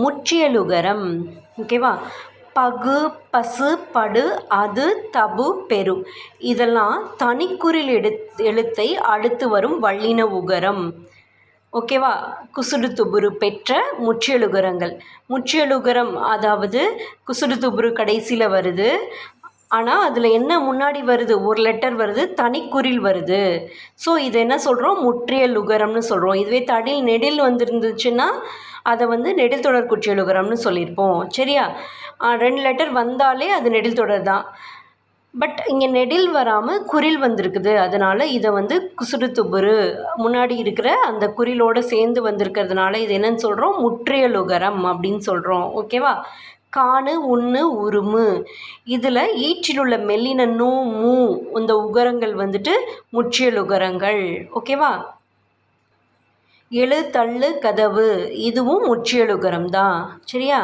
முற்றியலுகரம். ஓகேவா? பகு, பசு, படு, அது, தபு, பெரு இதெல்லாம் தனிக்குறில் எழுத்தை அடுத்து வரும் வல்லின உகரம். ஓகேவா? குசுடு துபுரு பெற்ற முற்றியலுகரங்கள். முற்றியலுகரம் அதாவது குசுடு துபுரு கடைசியில் வருது. ஆனால் அதில் என்ன முன்னாடி வருது? ஒரு லெட்டர் வருது, தனிக்குறில் வருது. ஸோ இது என்ன சொல்கிறோம்? முற்றியலுகரம்னு சொல்கிறோம். இதுவே தடில் நெடில் வந்துருந்துச்சுன்னா அதை நெடில் தொடர் குற்றியலுகரம்னு சொல்லியிருப்போம். சரியா? 2 லெட்டர் வந்தாலே அது நெடில் தொடர் தான். பட் இங்கே நெடில் வராமல் குறில் வந்திருக்குது. அதனால் இதை குசுடு துபுரு முன்னாடி இருக்கிற அந்த குறிலோடு சேர்ந்து வந்திருக்கிறதுனால இது என்னன்னு சொல்கிறோம்? முற்றியலுகரம் அப்படின்னு சொல்கிறோம். ஓகேவா? காணு, உண்ணு, உருமு இதில் ஈற்றில் உள்ள மெல்லின நூ, மூ இந்த உகரங்கள் முற்றியலுகரங்கள். ஓகேவா? எழு, தள்ளு, கதவு இதுவும் முற்றியலுகரம் தான். சரியா?